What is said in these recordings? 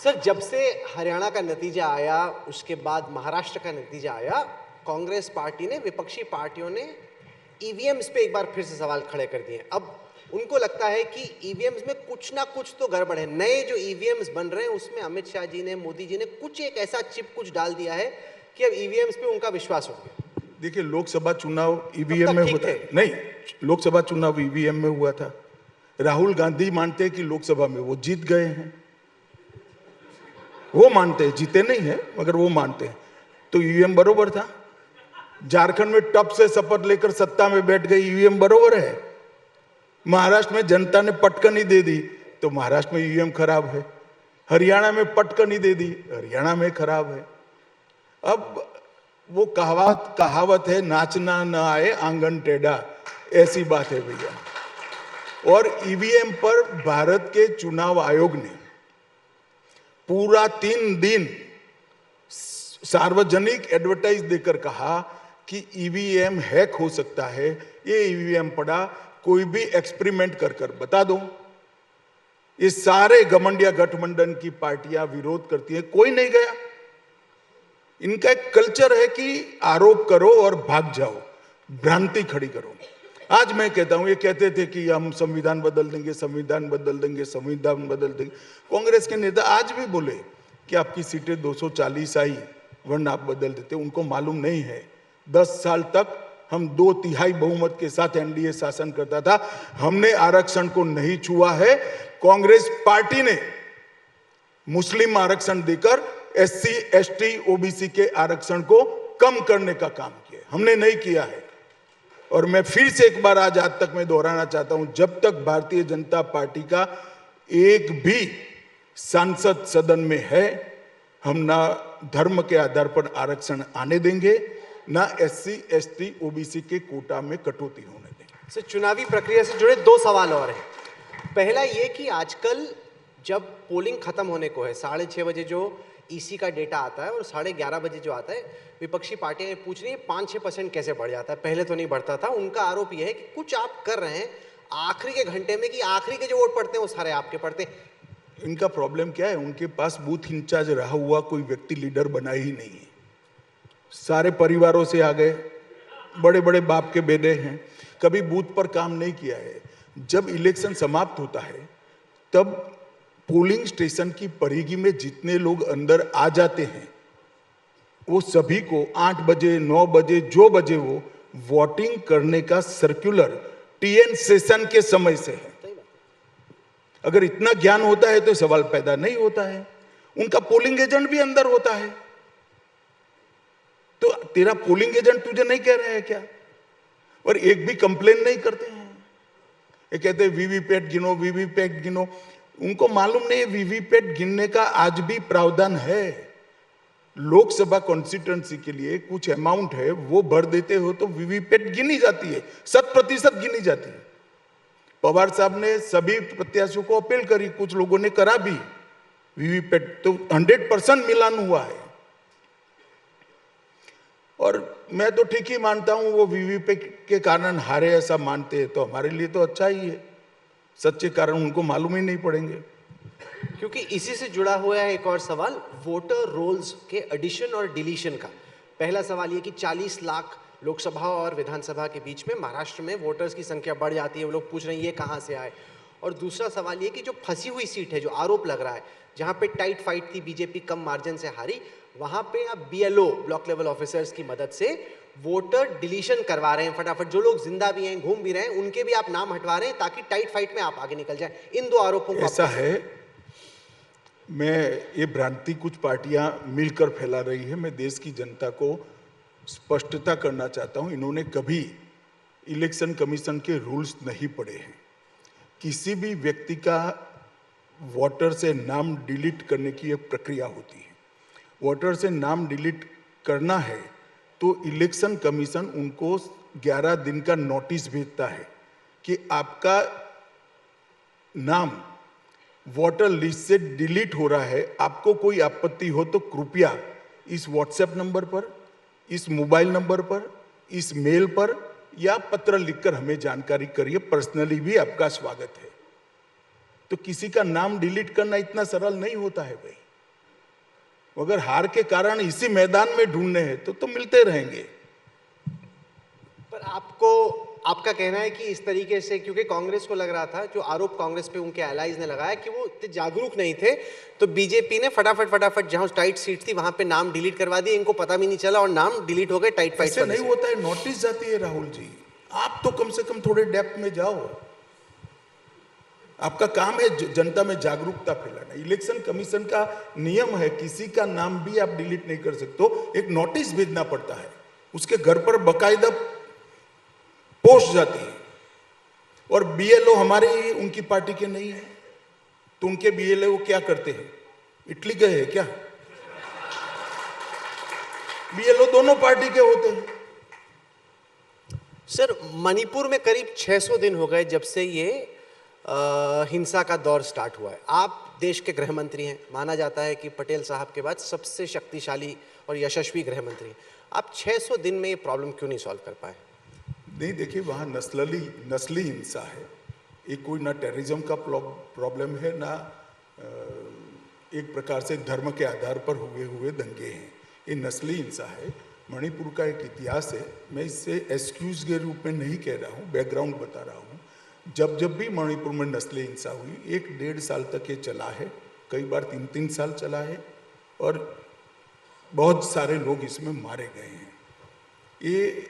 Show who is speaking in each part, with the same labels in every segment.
Speaker 1: Sir, जब से हरियाणा का नतीजा आया, उसके बाद महाराष्ट्र का नतीजा आया, कांग्रेस पार्टी ने, विपक्षी पार्टियों ने ईवीएम्स पे एक बार फिर से सवाल खड़े कर दिए। अब उनको लगता है कि ईवीएम्स में कुछ ना कुछ तो गड़बड़ है। नए जो ईवीएम्स बन रहे हैं उसमें अमित शाह जी ने, मोदी जी ने कुछ एक ऐसा चिप कुछ डाल दिया है कि अब ईवीएम्स पे उनका विश्वास उठ गया।
Speaker 2: देखिए, लोकसभा चुनाव ईवीएम में होता है नहीं, लोकसभा चुनाव ईवीएम में हुआ था। राहुल गांधी मानते हैं कि लोकसभा में वो जीत गए हैं, वो मानते हैं, जीते नहीं है मगर वो मानते हैं। तो ईवीएम बरोबर था। झारखंड में टप से शपथ लेकर सत्ता में बैठ गई, ईवीएम बरोबर है। महाराष्ट्र में जनता ने पटकनी दे दी तो महाराष्ट्र में ईवीएम खराब है। हरियाणा में पटकनी दे दी, हरियाणा में खराब है। अब वो कहावत है, नाचना न आए आंगन टेढ़ा, ऐसी बात है भैया। और ईवीएम पर भारत के चुनाव आयोग ने पूरा 3 दिन सार्वजनिक एडवर्टाइज देकर कहा कि ईवीएम हैक हो सकता है, ये ईवीएम पड़ा, कोई भी एक्सपेरिमेंट कर बता दो। ये सारे घमंडिया गठबंधन की पार्टियां विरोध करती है, कोई नहीं गया। इनका एक कल्चर है कि आरोप करो और भाग जाओ, भ्रांति खड़ी करो। आज मैं कहता हूं, ये कहते थे कि हम संविधान बदल देंगे, संविधान बदल देंगे, संविधान बदल देंगे। कांग्रेस के नेता आज भी बोले कि आपकी सीटें 240 आई वरना आप बदल देते। उनको मालूम नहीं है 10 साल तक हम 2/3 बहुमत के साथ एनडीए शासन करता था, हमने आरक्षण को नहीं छुआ है। कांग्रेस पार्टी ने मुस्लिम आरक्षण देकर एससी, एसटी, ओबीसी के आरक्षण को कम करने का काम किया, हमने नहीं किया है। और मैं फिर से एक बार आज तक मैं दोहराना चाहता हूं, जब तक भारतीय जनता पार्टी का एक भी सांसद सदन में है, हम ना धर्म के आधार पर आरक्षण आने देंगे, ना एससी, एसटी, ओबीसी के कोटा में कटौती होने देंगे।
Speaker 1: सर, चुनावी प्रक्रिया से जुड़े 2 सवाल और हैं। पहला ये कि आजकल जब पोलिंग खत्म होने को है, 6:30 बजे जो ईसी का डेटा आता है और 11:30 बजे जो आता है, विपक्षी पार्टियां पूछ रही हैं 5-6% कैसे बढ़ जाता है, पहले तो नहीं बढ़ता था। उनका आरोप यह है कि कुछ आप कर रहे हैं आखिरी के घंटे में, कि आखिरी के जो वोट पड़ते हैं वो सारे आपके पड़ते हैं।
Speaker 2: इनका प्रॉब्लम क्या है, उनके पास बूथ इंचार्ज रहा हुआ कोई व्यक्ति लीडर बना ही नहीं है। सारे परिवारों से आ गए, बड़े बड़े बाप के बेटे हैं, कभी बूथ पर काम नहीं किया है। जब इलेक्शन समाप्त होता है तब पोलिंग स्टेशन की परिधि में जितने लोग अंदर आ जाते हैं वो सभी को 8 बजे, 9 बजे, जो बजे वो वोटिंग करने का सर्कुलर टीएन सेशन के समय से है। अगर इतना ज्ञान होता है तो सवाल पैदा नहीं होता है। उनका पोलिंग एजेंट भी अंदर होता है, तो तेरा पोलिंग एजेंट तुझे नहीं कह रहा है क्या? और एक भी कंप्लेन नहीं करते हैं। ये कहते हैं वीवीपैट गिनो, वीवीपैट गिनो। उनको मालूम नहीं है वीवीपैट गिनने का आज भी प्रावधान है। लोकसभा कॉन्स्टिट्यूएंसी के लिए कुछ अमाउंट है, वो भर देते हो तो वीवीपैट गिनी जाती है, 100% गिनी जाती है। पवार साहब ने सभी प्रत्याशियों को अपील करी, कुछ लोगों ने करा भी वीवीपैट, तो 100% मिलान हुआ है। और मैं तो ठीक ही मानता हूं, वो वीवीपैट के कारण हारे ऐसा मानते हैं तो हमारे लिए तो अच्छा ही है। सच्चे कारण उनको मालूम ही नहीं पड़ेंगे।
Speaker 1: क्योंकि इसी से जुड़ा हुआ है एक और सवाल, वोटर रोल्स के एडिशन और डिलीशन का। पहला सवाल ये कि 40 लाख लोकसभा और विधानसभा के बीच में महाराष्ट्र में वोटर्स की संख्या बढ़ जाती है, वो लोग पूछ रहे हैं ये कहाँ से आए। और दूसरा सवाल ये कि जो फंसी हुई सीट है, जो आरोप लग रहा है, जहाँ पे टाइट फाइट थी, बीजेपी कम मार्जिन से हारी, वहाँ पे आप बीएलओ, ब्लॉक लेवल ऑफिसर्स की मदद से वोटर डिलीशन करवा रहे हैं फटाफट। जो लोग जिंदा भी हैं, घूम भी रहे हैं, उनके भी आप नाम हटवा रहे हैं ताकि टाइट फाइट में आप आगे निकल जाए। इन 2 आरोपों को
Speaker 2: ऐसा है, मैं ये भ्रांति कुछ पार्टियां मिलकर फैला रही है। मैं देश की जनता को स्पष्टता करना चाहता हूं, इन्होंने कभी इलेक्शन कमीशन के रूल्स नहीं पढ़े हैं। किसी भी व्यक्ति का वोटर से नाम डिलीट करने की एक प्रक्रिया होती है। वोटर से नाम डिलीट करना है तो इलेक्शन कमीशन उनको 11 दिन का नोटिस भेजता है कि आपका नाम वोटर लिस्ट से डिलीट हो रहा है, आपको कोई आपत्ति हो तो कृपया इस व्हाट्सएप नंबर पर, इस मोबाइल नंबर पर, इस मेल पर या पत्र लिखकर हमें जानकारी करिए, पर्सनली भी आपका स्वागत है। तो किसी का नाम डिलीट करना इतना सरल नहीं होता है भाई। अगर हार के कारण इसी मैदान में ढूंढने हैं तो मिलते रहेंगे।
Speaker 1: पर आपको आपका कहना है कि इस तरीके से, क्योंकि कांग्रेस को लग रहा था, जो आरोप कांग्रेस पे उनके एलाइज ने लगाया कि वो इतने जागरूक नहीं थे, तो बीजेपी ने फटाफट जहां टाइट सीट थी वहां पे नाम डिलीट करवा दिए, इनको पता भी नहीं चला और नाम डिलीट हो गए टाइट फाइट।
Speaker 2: ऐसे नहीं होता है, नोटिस जाती है राहुल जी, आप तो कम से कम थोड़े डेप्थ में जाओ। आपका काम है जनता में जागरूकता फैलाना। इलेक्शन कमीशन का नियम है, किसी का नाम भी आप डिलीट नहीं कर सकते, एक नोटिस भेजना पड़ता है, उसके घर पर बकायदा पोस्ट जाती है। और बीएलओ हमारे उनकी पार्टी के नहीं है, तो उनके बीएलओ क्या करते हैं, इटली गए हैं क्या? बीएलओ दोनों पार्टी के होते हैं।
Speaker 1: सर, मणिपुर में करीब 600 दिन हो गए जब से ये हिंसा का दौर स्टार्ट हुआ है। आप देश के गृह मंत्री हैं, माना जाता है कि पटेल साहब के बाद सबसे शक्तिशाली और यशस्वी गृह मंत्री हैं। आप 600 दिन में ये प्रॉब्लम क्यों नहीं सॉल्व कर पाए?
Speaker 2: नहीं, देखिए, वहाँ नस्ली हिंसा है, ये कोई ना टेररिज्म का प्रॉब्लम है, ना एक प्रकार से धर्म के आधार पर हुए दंगे हैं, ये नस्ली हिंसा है। मणिपुर का एक इतिहास है, मैं इससे एक्सक्यूज के रूप में नहीं कह रहा हूँ, बैकग्राउंड बता रहा हूँ। जब भी मणिपुर में नस्ली हिंसा हुई, 1-1.5 साल तक ये चला है, कई बार 3-3 साल चला है, और बहुत सारे लोग इसमें मारे गए हैं। ये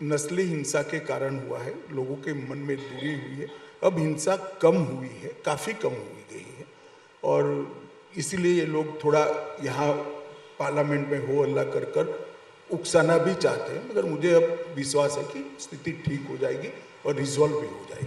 Speaker 2: नस्ली हिंसा के कारण हुआ है, लोगों के मन में दूरी हुई है। अब हिंसा कम हुई है, काफ़ी कम हुई गई है, और इसीलिए ये लोग थोड़ा यहाँ पार्लियामेंट में हो हल्ला कर उकसाना भी चाहते हैं, मगर मुझे अब विश्वास है कि स्थिति ठीक हो जाएगी और रिजॉल्व भी हो जाएगी।